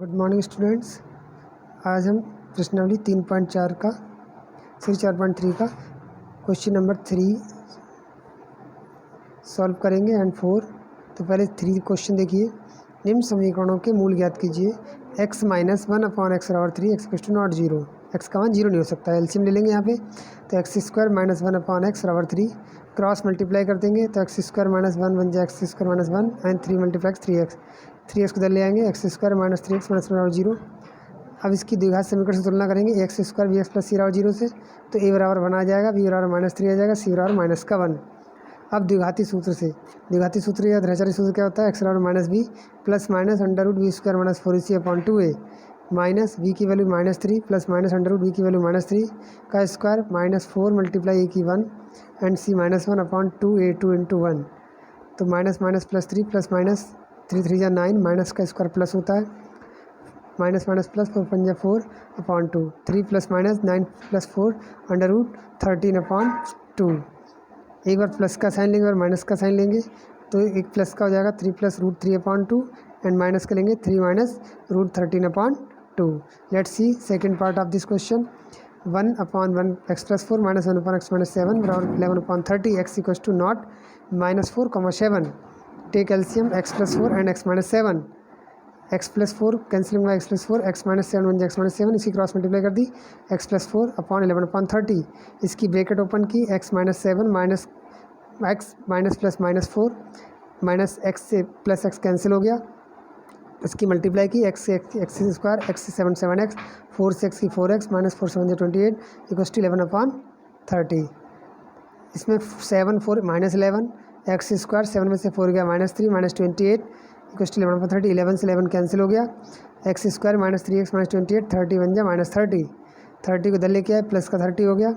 Good morning students. आज हम प्रश्नावली 3.4 का फिर 4.3 का क्वेश्चन नंबर 3 सॉल्व करेंगे एंड 4। तो पहले 3 क्वेश्चन देखिए। निम्न समीकरणों के मूल ज्ञात कीजिए। x माइनस 1/x बराबर 3 x equals to not 0। X का मान 0 नहीं हो सकता है, एलसीएम ले लेंगे यहाँ पे। तो एक्स स्क्वायर माइनस 1/x बराबर 3 क्रॉस मल्टीप्लाई कर देंगे तो एक्स स्क्वायर माइनस 1 बन जाए x square minus 1 and 3 multiply 3x को इधर ले आएंगे। X square minus 3x minus बराबर 0। अब इसकी द्विघात समीकरण से तुलना करेंगे x square b x plus c बराबर 0 से। तो ए बराबर 1 आ जाएगा, बी बराबर माइनस 3 आ जाएगा, सी बराबर माइनस का 1। अब द्विघाती सूत्र से, द्विघाती सूत्र या ध्रुवीय सूत्र क्या होता है? एक्स बराबर minus b plus minus under root b square minus 4ac upon 2a minus b की value minus 3 plus minus under root b की वैल्यू माइनस 3 का स्क्वायर माइनस 4 मल्टीप्लाई ए की 1 and c minus 1 upon 2a2 into 1। तो minus minus plus 3 plus minus 3 3 जा 9 minus का square plus होता है minus minus plus 4 पंजा 4 upon 2 3 plus minus 9 plus 4 under root 13 upon 2। एक बार प्लस का साइन लेंगे और माइनस का साइन लेंगे तो एक प्लस का हो जाएगा 3 plus root 3 upon 2 and minus का लेंगे 3 minus root 13 upon 2। Let's see second part of this question. 1/1 x plus 4 minus 1/x minus 7 बराबर 11/30 x equals to not minus 4, 7। Take LCM x plus 4 and x minus 7। x plus 4 cancelling by x plus 4 x minus 7 बन जाए x minus 7। इसकी cross multiply कर दी x plus 4 upon 11/30। इसकी bracket open की x minus 7 minus x minus plus minus 4 minus x से plus x cancel हो गया। इसकी मल्टीप्लाई की x से x स्क्वायर x से 7 x 4 से x की 4x माइनस 4 7 28 इक्वल्स टू 11/30। इसमें 7 4 माइनस 11 एक्स स्क्वायर 7 में से 4 गया माइनस 3 माइनस 28 इक्वल्स टू 11/30। 11 से 11 कैंसिल हो गया। X square minus 3x minus 28 30 बन जाए माइनस 30। 30 को इधर लेके आए प्लस का 30 हो गया।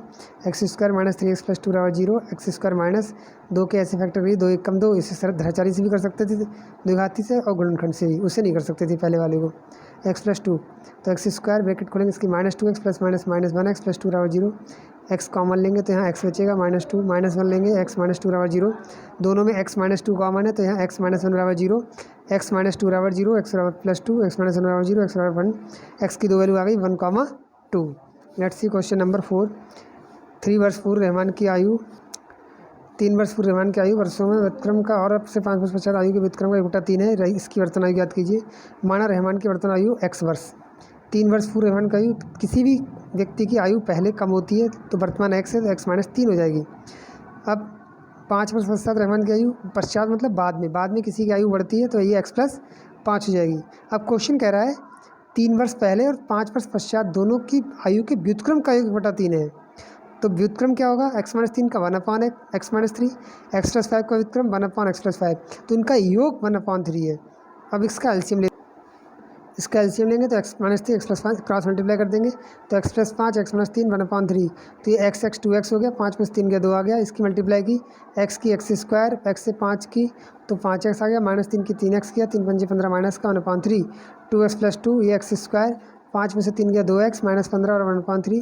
X square minus 3x plus 2 बराबर 0। एक्स स्क्वायर माइनस 2 के ऐसे फैक्टर करिए 2 1 कम 2। इसे सर ध्रुवीय से भी कर सकते थे, द्विघाती से और गुणनखंड से भी, उससे नहीं कर सकते थे पहले वाले को। एक्स प्लस 2 तो एक्स स्क्वायर ब्रैकेट खोलेंगे इसकी minus 2x plus minus minus 1x plus 2 बराबर 0। एक्स कॉमन लेंगे तो यहाँ एक्स बचेगा माइनस 2 माइनस 1 लेंगे एक्स माइनस 2 बराबर 0। दोनों में एक्स माइनस 2 कॉमन है तो यहाँ एक्स माइनस 1 बराबर 0 एक्स माइनस 2 बराबर 0 एक्स बराबर प्लस 2 एक्स माइनस 1 बराबर 0 एक्स बराबर 1। एक्स की दो वैल्यू आ गई 1, 2। Let's C question number 4। 3 वर्ष पूर्व रहमान की आयु 3 वर्ष पूर्व रहमान की आयु वर्षों में व्युत्क्रम का और अब से 5 वर्ष पश्चात आयु के व्युत्क्रम का 1/3 है। इसकी वर्तमान आयु ज्ञात कीजिए। माना रहमान की वर्तमान आयु x वर्ष। 3 वर्ष पूर्व रहमान की आयु, किसी भी व्यक्ति की आयु पहले कम होती है तो वर्तमान x है तो x माइनस 3 हो जाएगी। अब 5 वर्ष पश्चात रहमान की आयु, पश्चात मतलब बाद में किसी की आयु बढ़ती है तो ये x प्लस 5 हो जाएगी। अब क्वेश्चन कह रहा है 3 वर्ष पहले और 5 वर्ष पश्चात दोनों की आयु के व्युत्क्रम का 1/3 है। तो व्युत्क्रम क्या होगा? x माइनस 3 का 1/x x minus 3, x plus 5 का व्युत्क्रम 1/x प्लस 5, तो इनका योग 1/3 है। अब इसका एलसीएम लेंगे तो x minus 3 x plus 5 cross multiply कर देंगे तो x प्लस 5 x माइनस 3 1/3। तो ये x 2x हो गया, 5 प्लस 3 गया 2 आ गया। इसकी मल्टीप्लाई की x की x स्क्वायर x से 5 की तो 5x आ गया, माइनस 3 की 3x किया, 3 पंजे 15 माइनस का 1/3। 2x प्लस 2 ये x स्क्वायर 5 में से 3 गया 2x माइनस 15 और 1/3।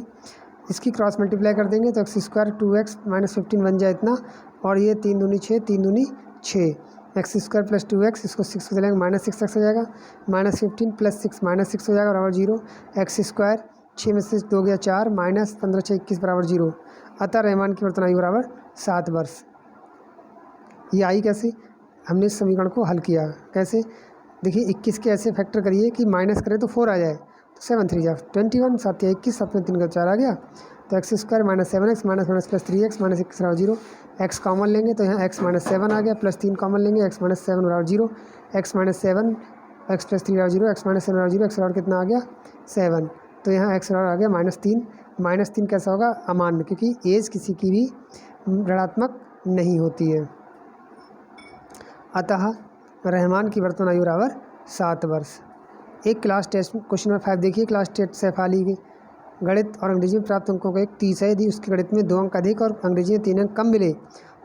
इसकी क्रॉस मल्टीप्लाई कर देंगे तो एक्स स्क्वायर 2x माइनस 15 बन जाए इतना, और ये 3 दूनी 6 3 दूनी 6 एक्स स्क्वायर प्लस 2x, इसको 6 को चलेंगे माइनस 6x हो जाएगा, माइनस 15 प्लस 6 माइनस 6 हो जाएगा बराबर 0। एक्स स्क्वायर 6 में से 2 गया 4 माइनस 15 6 21 बराबर 0। अतः रहमान की वर्तमान आयु बराबर 7 वर्ष। ये आई कैसे? हमने इस समीकरण को हल किया कैसे? देखिए 21 के ऐसे फैक्टर करिए कि माइनस करें तो 4 आ जाए। तो 7 3 जा 21 7 21 7 में 3 का 4 आ गया। तो x square minus 7x minus minus plus 3x minus 1 बराबर 0। एक्स कॉमन लेंगे तो यहाँ x माइनस 7 आ गया, प्लस 3 कॉमन लेंगे x माइनस 7 बराबर 0। एक्स माइनस 7 x प्लस 3 बराबर 0, एक्स माइनस 7 बराबर 0, एक्स बराबर कितना आ गया 7। तो यहाँ x बराबर आ गया -3। -3 कैसा होगा? अमान्य, क्योंकि एज किसी की भी ऋणात्मक नहीं होती है। अतः रहमान की वर्तमान आयु बराबर 7 वर्ष। एक क्लास टेस्ट क्वेश्चन नंबर 5 देखिए। क्लास टेस्ट सैफाली के गणित और अंग्रेजी में प्राप्त अंकों का एक 30 है। यदि उसके गणित में 2 अंक अधिक और अंग्रेजी में 3 अंक कम मिले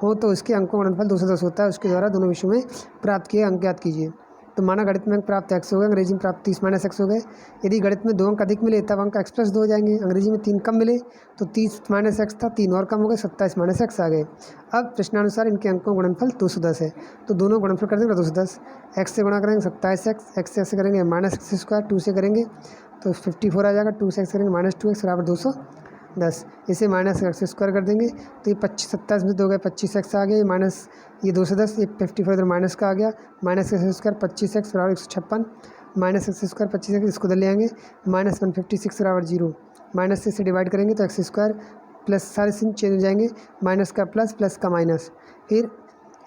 हो तो उसके अंकों का गुणनफल 210 होता है। उसके द्वारा दोनों विषयों में प्राप्त किए अंक ज्ञात कीजिए। तो माना गणित में अंक प्राप्त x हो गए, अंग्रेजी में प्राप्त 30 माइनस x हो गए। यदि गणित में 2 अंक अधिक मिले तब अंक x प्लस 2 हो जाएंगे। अंग्रेजी में 3 कम मिले तो 30 माइनस x था, 3 और कम हो गए, 27 माइनस x आ गए। अब प्रश्नानुसार इनके अंकों का गुणनफल 210 है, तो दोनों गुणनफल कर देंगे 210। x से गुणा करेंगे 27x, x से करेंगे माइनस एक्स स्क्वायर, 2 से करेंगे तो 54 आ जाएगा, 2 से x करेंगे माइनस 2x बराबर 210। इसे माइनस एक्स स्क्वायर कर देंगे तो ये 27 में 2 गए 25x आ गया, ये माइनस ये 210, ये 54 इधर माइनस का आ गया, माइनस एक्स स्क्वायर 25x बराबर 156, माइनस एक्स स्क्वायर 25x इसको उधर ले आएंगे, माइनस 156 बराबर 0, माइनस से इसे डिवाइड करेंगे तो एक्स स्क्वायर प्लस सारे सिंह चेंज हो जाएंगे, माइनस का प्लस, प्लस का माइनस, फिर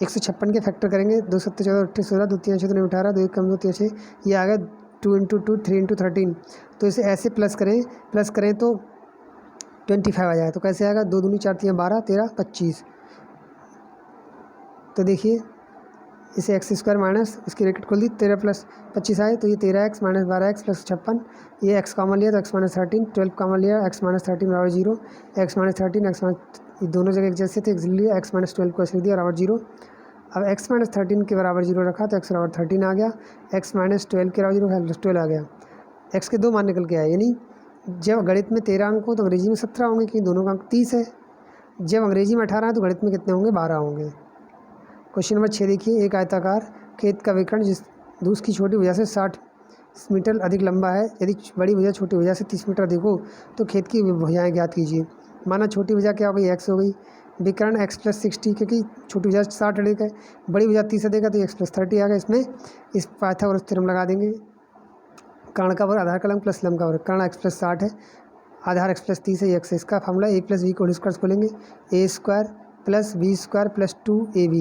156 के फैक्टर करेंगे, 2 7 14 28 16, 2 3 6 18, 2 1 कम 2 3 6, ये आ गया 2 × 2 3 × 13। तो इसे ऐसे प्लस करें तो 25 आ जाए। तो कैसे आएगा, 2 दूनी 4 3 12 13 25। तो देखिए इसे एक्स स्क्वायर माइनस इसकी ब्रैकेट खोल दी, 13 प्लस 25 आए तो ये 13x माइनस 12x प्लस 56, ये x कॉमन लिया तो x माइनस 13, 12 कॉमन लिया x माइनस 13 बराबर 0, x माइनस 13 x माइनस, ये दोनों जगह एक जैसे थे, इसलिए x माइनस 12 को ऐसे लिख दिया बराबर 0। अब x माइनस 13 के बराबर 0 रखा तो x बराबर 13 आ गया, x माइनस 12 के बराबर 0 प्लस 12 आ गया। x के 2 मान निकल के आए, यानी जब गणित में 13 अंक हो तो अंग्रेजी में 17 होंगे, क्योंकि दोनों का अंक 30 है। जब अंग्रेजी में 18 है तो गणित में कितने होंगे, 12 होंगे। क्वेश्चन नंबर 6 देखिए, एक आयताकार खेत का विकर्ण जिस उसकी छोटी भुजा से 60 मीटर अधिक लंबा है, यदि बड़ी भुजा छोटी भुजा से 30 मीटर अधिक हो तो खेत की भुजाएं ज्ञात कीजिए। माना छोटी भुजा क्या हो गई, x हो गई, विकर्ण x प्लस 60, क्योंकि छोटी भुजा 60 अधिक है, बड़ी भुजा 30 अधिक है तो x प्लस 30 आ गया। इसमें इस पाइथागोरस थ्योरम लगा देंगे, कर्ण का वर्ग आधार का लंब प्लस लंब का वर्ग, कर्ण x प्लस 60 है, आधार x प्लस 30 है, x इसका फार्मूला a प्लस बी को होल स्क्वायर खोलेंगे, a square plus b square plus 2ab,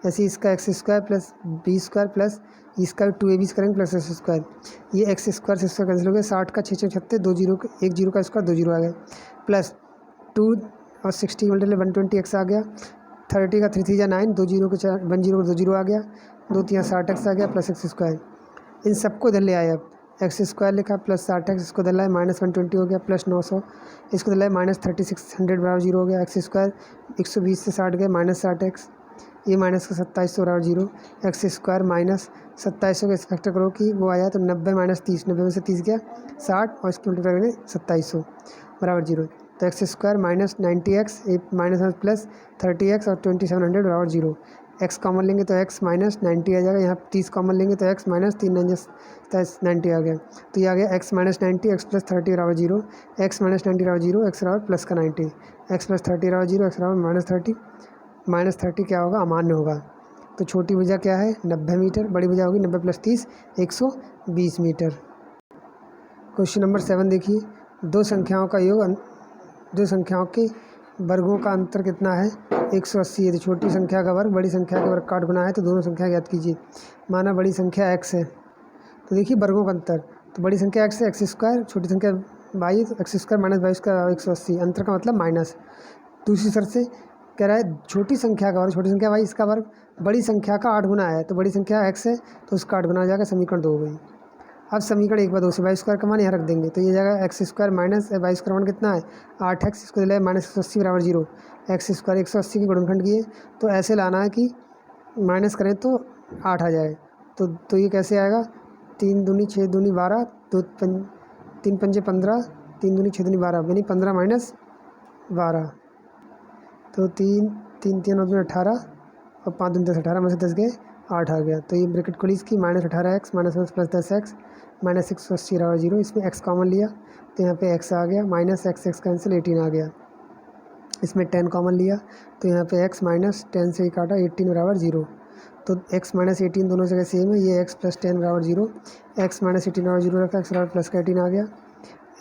ऐसे इसका x square plus b square plus इसका 2ab करेंगे प्लस एक्स स्क्वायर, ये एक्स स्क्वायर से इसका कैंसिल हो गया, 60 का 6 6 36, 2 0 1 0 का स्क्वायर 2 0 आ गया, प्लस 2 और 60 मल्टीप्लाई 120x आ गया, 30 का 3 3 जा 9, 2 0 का 1 0 2 0 आ गया, 2 3 60x आ गया प्लस एक्स स्क्वायर। इन सबको इधर ले आए, अब एक्स स्क्वायर लिखा प्लस 60x, इसको दल है माइनस 120 हो गया प्लस 900, इसको दल है माइनस 3600 बराबर 0 हो गया, एक्स स्क्वायर 120 से 60 गए माइनस 60x, ये माइनस का 2700 बराबर 0, एक्स स्क्वायर माइनस 2700 का फैक्टर करो कि वो आया तो 90 माइनस 30, 90 में से 30 गया 60 और इसको मल्टीप्लाई करेंगे 2700 बराबर 0, तो x square minus 90x minus plus 30x और 2700 बराबर 0। x कॉमन लेंगे तो x माइनस 90 आ जाएगा, यहाँ 30 कॉमन लेंगे तो x माइनस 3 90 आ गया, तो ये आ गया x माइनस 90 x प्लस 30 बराबर 0, x माइनस 90 बराबर 0, x बराबर प्लस का 90, x प्लस 30 बराबर 0, x बराबर माइनस 30 क्या होगा, अमान्य होगा। तो छोटी भुजा क्या है 90 मीटर, बड़ी भुजा होगी 90 प्लस 30 120 मीटर। क्वेश्चन नंबर 7 देखिए, दो संख्याओं के वर्गों का अंतर कितना है 180, यदि छोटी संख्या का वर्ग बड़ी संख्या के वर्ग का 8 गुना है तो दोनों संख्या ज्ञात कीजिए। माना बड़ी संख्या x है, तो देखिए वर्गों का अंतर, तो बड़ी संख्या x है एक्स स्क्वायर, छोटी संख्या y तो x square minus y square 180, अंतर का मतलब माइनस। दूसरी शर्त से कह रहा है छोटी संख्या का वर्ग छोटी संख्या y इसका वर्ग बड़ी संख्या का 8 गुना है, तो बड़ी संख्या x है तो उसका 8 गुना हो जाएगा, समीकरण 2 हो गई। अब समीकरण 1 व 2 से वाई स्क्वायर का मान यहाँ रख देंगे, तो ये जाएगा x square minus y square मान कितना है 8x, इसको दिलाए माइनस 180 बराबर 0, एक्स स्क्वायर 180 की गुणनखंड किए तो ऐसे लाना है कि माइनस करें तो 8 आ जाए, तो ये कैसे आएगा 3 दूनी 6 दूनी 12, 3 पंजे 15, 3 दूनी 6 दूनी 12, यानी 15 माइनस 12, तो 3 3 3 और 18 और 5 दूनी 10 18 में से 10 गए 8 आ गया, तो ये ब्रैकेट खोली इसकी minus 18x minus 10 plus 10x minus 180 बराबर 0, इसमें x कॉमन लिया तो यहाँ पे x आ गया, माइनस x कैंसिल 18 आ गया, इसमें 10 कॉमन लिया तो यहाँ पे x माइनस 10 से काटा 18 बराबर 0, तो x माइनस 18 दोनों जगह सेम है, ये x प्लस 10 बराबर 0, x माइनस 18 बराबर 0 रखा, x बराबर प्लस का 18 आ गया,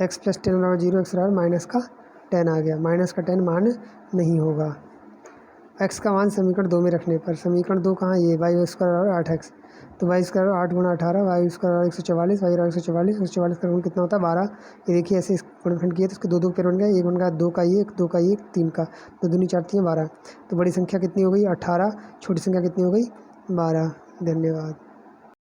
x प्लस 10 बराबर 0, x बराबर माइनस का 10 आ गया, माइनस का 10 मान नहीं होगा। x का मान समीकरण 2 में रखने पर, समीकरण 2 कहाँ है, ये वाई स्क्वायर और 8x, तो वाई स्क्वायर 8 गुना 18, वाई स्क्वायर 144, वाई 144, 144 का गुण कितना होता है 12, ये देखिए ऐसे गुणनखंड किए तो इसके 2 2 पेड़ बन गए, एक बन गया 2 का 1 2 का 1 3 का, 2 दूनी 4 3 12, तो बड़ी संख्या कितनी हो गई 18, छोटी संख्या कितनी हो गई 12। धन्यवाद।